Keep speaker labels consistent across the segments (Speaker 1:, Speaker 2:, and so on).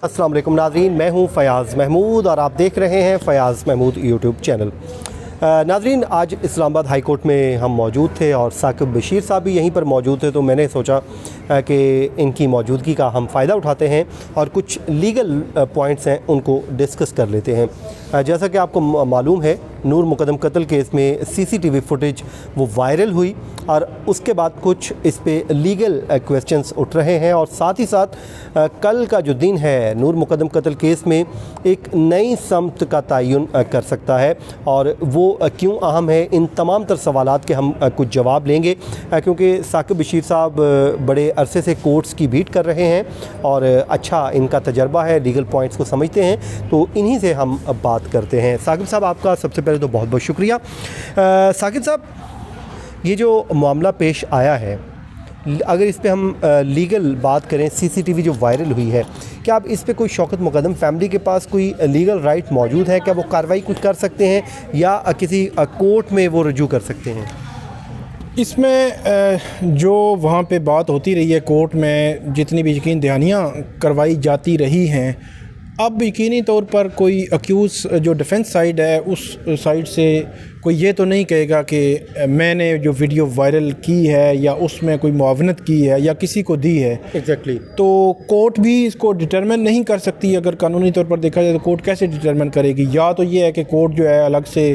Speaker 1: अस्सलाम वालेकुम नाज़रीन, मैं हूं फ़याज़ महमूद और आप देख रहे हैं फ़याज़ महमूद यूट्यूब चैनल। नाज़रीन, आज इस्लामाबाद हाई कोर्ट में हम मौजूद थे और साकिब बशीर साहब भी यहीं पर मौजूद थे, तो मैंने सोचा कि इनकी मौजूदगी का हम फ़ायदा उठाते हैं और कुछ लीगल पॉइंट्स हैं उनको डिस्कस कर लेते हैं। जैसा कि आपको मालूम है, नूर मुकदम कत्ल केस में सीसीटीवी फुटेज वो वायरल हुई और उसके बाद कुछ इस पे लीगल क्वेश्चंस उठ रहे हैं और साथ ही साथ कल का जो दिन है नूर मुकदम कत्ल केस में एक नई समत का तयन कर सकता है और वो क्यों अहम है, इन तमाम तर सवालात के हम कुछ जवाब लेंगे क्योंकि साकिब बशीर साहब बड़े अरसे से कोर्ट्स की भीट कर रहे हैं और अच्छा इनका तजर्बा है, लीगल पॉइंट्स को समझते हैं, तो इन्हीं से हम बात करते हैं। साकिब साहब, आपका सबसे पहले तो बहुत बहुत शुक्रिया। साकिब साहब, ये जो मामला पेश आया है, अगर इस पे हम लीगल बात करें, सीसीटीवी जो वायरल हुई है, क्या आप इस पे कोई शौकत मुकदम फैमिली के पास कोई लीगल राइट मौजूद है? क्या वो कार्रवाई कुछ कर सकते हैं या किसी कोर्ट में वो रजू कर सकते हैं?
Speaker 2: इसमें जो वहाँ पे बात होती रही है कोर्ट में, जितनी भी यकीन दहानियाँ करवाई जाती रही हैं, अब यकीनी तौर पर कोई अक्यूज़ जो डिफेंस साइड है उस साइड से कोई ये तो नहीं कहेगा कि मैंने जो वीडियो वायरल की है या उसमें कोई मुआवनत की है या किसी को दी है।
Speaker 1: एग्जैक्टली।
Speaker 2: तो कोर्ट भी इसको डिटरमिन नहीं कर सकती। अगर कानूनी तौर पर देखा जाए तो कोर्ट कैसे डिटरमिन करेगी? या तो ये है कि कोर्ट जो है अलग से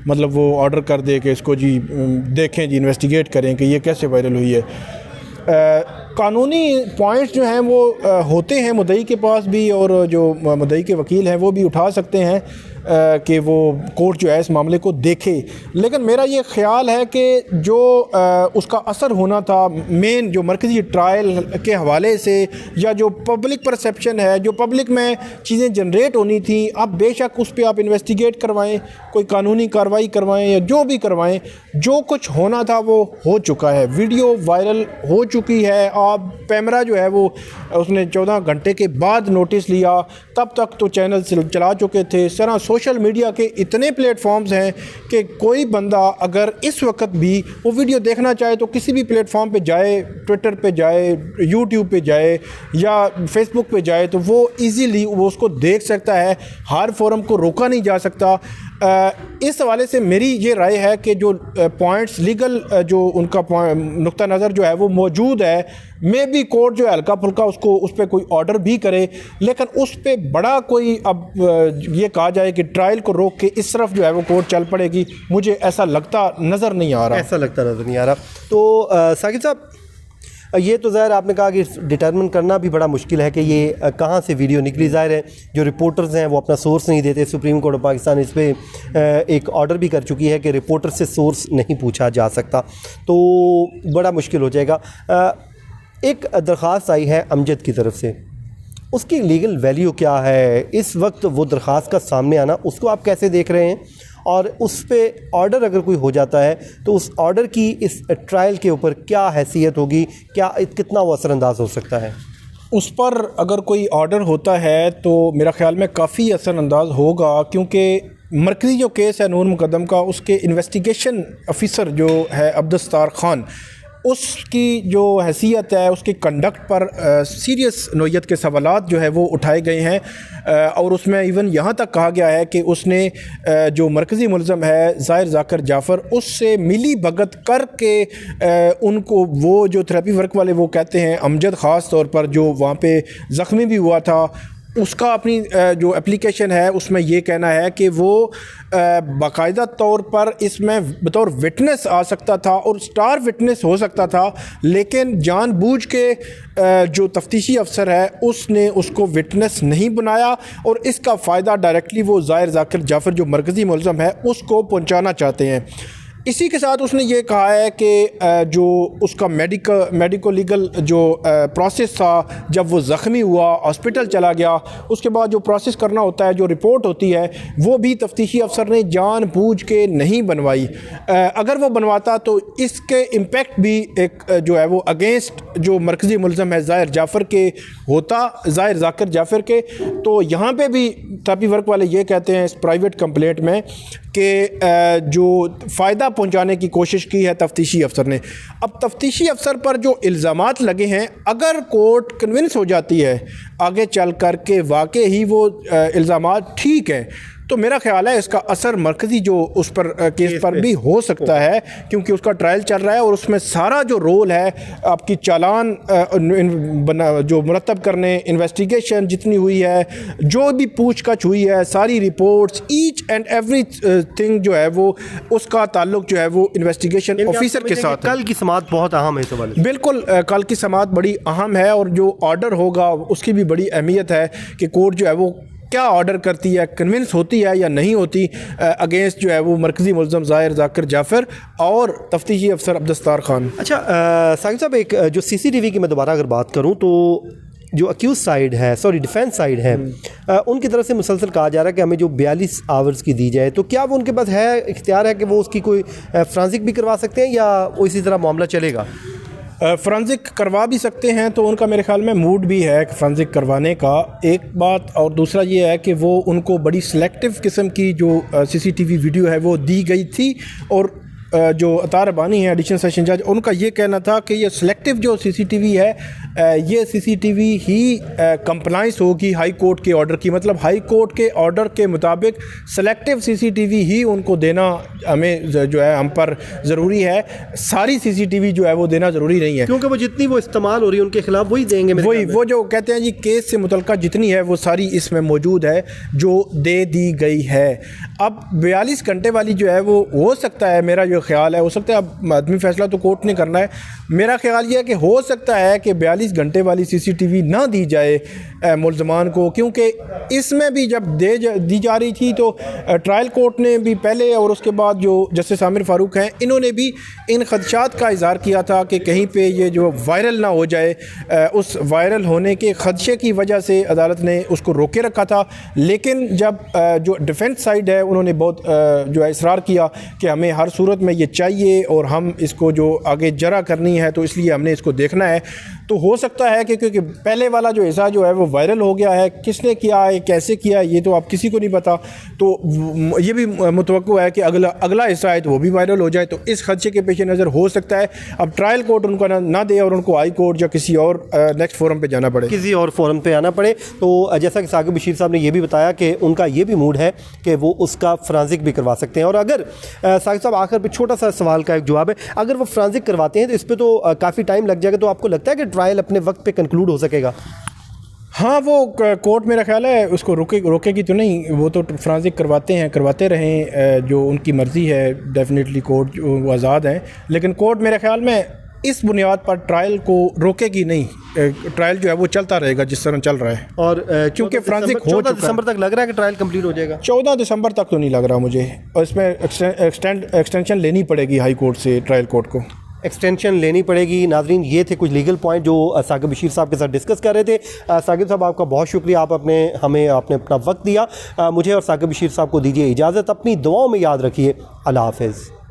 Speaker 2: मतलब वो ऑर्डर कर दे कि इसको जी देखें, जी इन्वेस्टिगेट करें कि ये कैसे वायरल हुई है। कानूनी पॉइंट्स जो हैं वो होते हैं मुद्दई के पास भी, और जो मुद्दई के वकील हैं वो भी उठा सकते हैं कि वो कोर्ट जो है इस मामले को देखे। लेकिन मेरा ये ख्याल है कि जो उसका असर होना था मेन जो मरकज़ी ट्रायल के हवाले से, या जो पब्लिक परसेप्शन है, जो पब्लिक में चीज़ें जनरेट होनी थी, अब बेशक उस पर आप इन्वेस्टिगेट करवाएं, कोई कानूनी कार्रवाई करवाएं या जो भी करवाएं, जो कुछ होना था वो हो चुका है। वीडियो वायरल हो चुकी है। अब पैमरा जो है वो उसने 14 घंटे के बाद नोटिस लिया, तब तक तो चैनल चला चुके थे। इस तरह सोशल मीडिया के इतने प्लेटफॉर्म्स हैं कि कोई बंदा अगर इस वक्त भी वो वीडियो देखना चाहे तो किसी भी प्लेटफॉर्म पे जाए, ट्विटर पे जाए, यूट्यूब पे जाए या फेसबुक पे जाए, तो वो इजीली वो उसको देख सकता है। हर फोरम को रोका नहीं जा सकता। इस हवाले से मेरी ये राय है कि जो पॉइंट्स लीगल जो उनका नुक्ता नज़र जो है वो मौजूद है, मे बी कोर्ट जो है हल्का फुल्का उसको उस पर कोई ऑर्डर भी करे, लेकिन उस पर बड़ा कोई अब ये कहा जाए कि ट्रायल को रोक के इस तरफ जो है वो कोर्ट चल पड़ेगी, मुझे ऐसा लगता नज़र नहीं आ रहा।
Speaker 1: तो साकिब साहब, ये तो ज़ाहिर आपने कहा कि डिटरमिन करना भी बड़ा मुश्किल है कि ये कहाँ से वीडियो निकली। ज़ाहिर है जो रिपोर्टर्स हैं वो अपना सोर्स नहीं देते। सुप्रीम कोर्ट ऑफ पाकिस्तान इस पर एक ऑर्डर भी कर चुकी है कि रिपोर्टर से सोर्स नहीं पूछा जा सकता, तो बड़ा मुश्किल हो जाएगा। एक दरख्वास्त आई है अमजद की तरफ से, उसकी लीगल वैल्यू क्या है इस वक्त? वो दरख्वास्त का सामने आना, उसको आप कैसे देख रहे हैं? और उस पे ऑर्डर अगर कोई हो जाता है तो उस ऑर्डर की इस ट्रायल के ऊपर क्या हैसियत होगी, क्या कितना वो असरअंदाज हो सकता है?
Speaker 2: उस पर अगर कोई ऑर्डर होता है तो मेरा ख्याल में काफ़ी असरअंदाज होगा, क्योंकि मरकज़ी जो केस है नूर मुकदम का, उसके इन्वेस्टिगेशन ऑफिसर जो है अब्दुस्तार ख़ान, उसकी जो हैसियत है, उसकी कंडक्ट पर सीरियस नोयत के सवालात जो है वो उठाए गए हैं। और उसमें इवन यहाँ तक कहा गया है कि उसने जो मरकज़ी मुलज़म है ज़ाहिर ज़ाकर जाफ़र, उससे मिली भगत करके उनको वो जो थेरेपी वर्क वाले वो कहते हैं, अमजद ख़ास तौर पर जो वहाँ पे ज़ख्मी भी हुआ था, उसका अपनी जो एप्लीकेशन है उसमें ये कहना है कि वो बाकायदा तौर पर इसमें बतौर विटनेस आ सकता था और स्टार विटनेस हो सकता था, लेकिन जानबूझ के जो तफ्तीशी अफसर है उसने उसको विटनेस नहीं बनाया और इसका फ़ायदा डायरेक्टली वो ज़ाहिर ज़ाकिर जाफ़र जो मरकज़ी मुलज़म है उसको पहुँचाना चाहते हैं। इसी के साथ उसने ये कहा है कि जो उसका मेडिको लीगल जो प्रोसेस था, जब वो ज़ख्मी हुआ, हॉस्पिटल चला गया, उसके बाद जो प्रोसेस करना होता है, जो रिपोर्ट होती है, वो भी तफ्तीशी अफसर ने जानबूझ के नहीं बनवाई। अगर वो बनवाता तो इसके इम्पेक्ट भी एक जो है वो अगेंस्ट जो मरकज़ी मुलज़म है ज़ाहिर जाफ़र के होता, ज़ाहिर ज़ाकिर जाफ़र के। तो यहाँ पे भी थेरेपी वर्क वाले ये कहते हैं इस प्राइवेट कंप्लेंट में कि जो फ़ायदा पहुंचाने की कोशिश की है तफ्तीशी अफसर ने। अब तफ्तीशी अफसर पर जो इल्ज़ामात लगे हैं, अगर कोर्ट कन्विंस हो जाती है आगे चल कर के वाकई ही वो इल्ज़ामात ठीक हैं, तो मेरा ख्याल है इसका असर मरकज़ी जो उस पर केस पर भी हो सकता है, क्योंकि उसका ट्रायल चल रहा है और उसमें सारा जो रोल है आपकी चालान जो मुरतब करने, इन्वेस्टिगेशन जितनी हुई है, जो भी पूछताछ हुई है, सारी reports, each and every thing जो है वो उसका ताल्लुक जो है वो इन्वेस्टिगेशन ऑफिसर के साथ।
Speaker 1: कल की समाअत बहुत अहम है इस हवाले से।
Speaker 2: बिल्कुल, कल की समाअत बड़ी अहम है और जो ऑर्डर होगा उसकी भी बड़ी अहमियत है कि कोर्ट जो है वो क्या ऑर्डर करती है, कन्विंस होती है या नहीं होती अगेंस्ट जो है वो मरकज़ी मुल्ज़म ज़ाहिर ज़ाकिर जाफ़र और तफ्तीशी अफसर अब्दुस्तार खान।
Speaker 1: अच्छा साकिब साहब, एक जो CCTV की मैं दोबारा अगर बात करूं तो जो अक्यूज साइड है, सॉरी डिफेंस साइड है, उनकी तरफ से मुसलसल कहा जा रहा है कि हमें जो 42 आवर्स की दी जाए, तो क्या वो उनके पास है, इख्तियार है कि वो उसकी कोई फ्रांसिक भी करवा सकते हैं या वो इसी तरह मामला चलेगा?
Speaker 2: फ्रांसिक करवा भी सकते हैं, तो उनका मेरे ख्याल में मूड भी है फ्रांसिक करवाने का, एक बात। और दूसरा ये है कि वो उनको बड़ी सिलेक्टिव किस्म की जो CCTV वीडियो है वो दी गई थी, और जो अतार रबानी है एडिशनल सेशन जज, उनका ये कहना था कि ये सिलेक्टिव जो CCTV है ये CCTV ही कंप्लाइंस होगी हाई कोर्ट के ऑर्डर की, मतलब हाई कोर्ट के ऑर्डर के मुताबिक सिलेक्टिव CCTV ही उनको देना हमें जो है हम पर ज़रूरी है, सारी CCTV जो है वो देना ज़रूरी नहीं है,
Speaker 1: क्योंकि वो जितनी वो इस्तेमाल हो रही है उनके खिलाफ वही देंगे।
Speaker 2: वही वो जो कहते हैं जी केस से मुतल्लिक़ जितनी है वो सारी इसमें मौजूद है जो दे दी गई है। अब 42 घंटे वाली जो है वो हो सकता है, मेरा जो ख्याल है, हो सकता है, अब आदमी फैसला तो कोर्ट ने करना है, मेरा ख्याल ये है कि हो सकता है कि 42 घंटे वाली CCTV ना दी जाए मुल्ज़मान को, क्योंकि इसमें भी जब दी जा रही थी तो ट्रायल कोर्ट ने भी पहले और उसके बाद जो जस्टिस आमिर फ़ारूक हैं इन्होंने भी इन खदशात का इज़हार किया था कि कहीं पे ये जो वायरल ना हो जाए, उस वायरल होने के खदशे की वजह से अदालत ने उसको रोके रखा था। लेकिन जब जो डिफेंस साइड है उन्होंने बहुत जो है इसरार किया कि हमें हर सूरत में ये चाहिए और हम इसको जो आगे जरा करनी है तो इसलिए हमने इसको देखना है, तो हो सकता है कि क्योंकि पहले वाला जो हिस्सा जो है वो वायरल हो गया है, किसने किया है, कैसे किया है, ये तो आप किसी को नहीं पता, तो ये भी मुतवक्को है कि अगला हिस्सा है तो वो भी वायरल हो जाए, तो इस खदशे के पेश नज़र हो सकता है अब ट्रायल कोर्ट उनको ना दे और उनको हाई कोर्ट या किसी और नेक्स्ट फोरम पे जाना पड़े,
Speaker 1: किसी और फोरम पे आना पड़े। तो जैसा कि साकिब बशीर साहब ने ये भी बताया कि उनका ये भी मूड है कि वो उसका फ्रांसिक भी करवा सकते हैं, और अगर साकिब साहब आखिर पे छोटा सा सवाल का एक जवाब है, अगर वो फ्रांसिक करवाते हैं तो इस पर तो काफ़ी टाइम लग जाएगा, तो आपको लगता है कि ट्रायल अपने वक्त पे कंक्लूड हो सकेगा?
Speaker 2: हाँ, वो कोर्ट मेरा ख्याल है उसको रोकेगी तो नहीं, वो तो फ्रांसिक करवाते रहें, जो उनकी मर्ज़ी है, डेफिनेटली कोर्ट वो आज़ाद हैं, लेकिन कोर्ट मेरे ख्याल में इस बुनियाद पर ट्रायल को रोकेगी नहीं, ट्रायल जो है वो चलता रहेगा जिस तरह चल रहा है। और क्योंकि फ्रांसिक हो
Speaker 1: 14 दिसंबर तक लग रहा है कि ट्रायल कंप्लीट हो जाएगा।
Speaker 2: 14 दिसंबर तक तो नहीं लग रहा मुझे, और इसमें एक्सटेंशन लेनी पड़ेगी हाई कोर्ट से, ट्रायल कोर्ट को
Speaker 1: एक्सटेंशन लेनी पड़ेगी। नाजरीन, ये थे कुछ लीगल पॉइंट जो साकिब बशीर साहब के साथ डिस्कस कर रहे थे। साकिब साहब, आपका बहुत शुक्रिया, आप आपने अपना वक्त दिया। मुझे और साकिब बशीर साहब को दीजिए इजाज़त, अपनी दुआओं में याद रखिए। अल्लाह हाफ़िज़।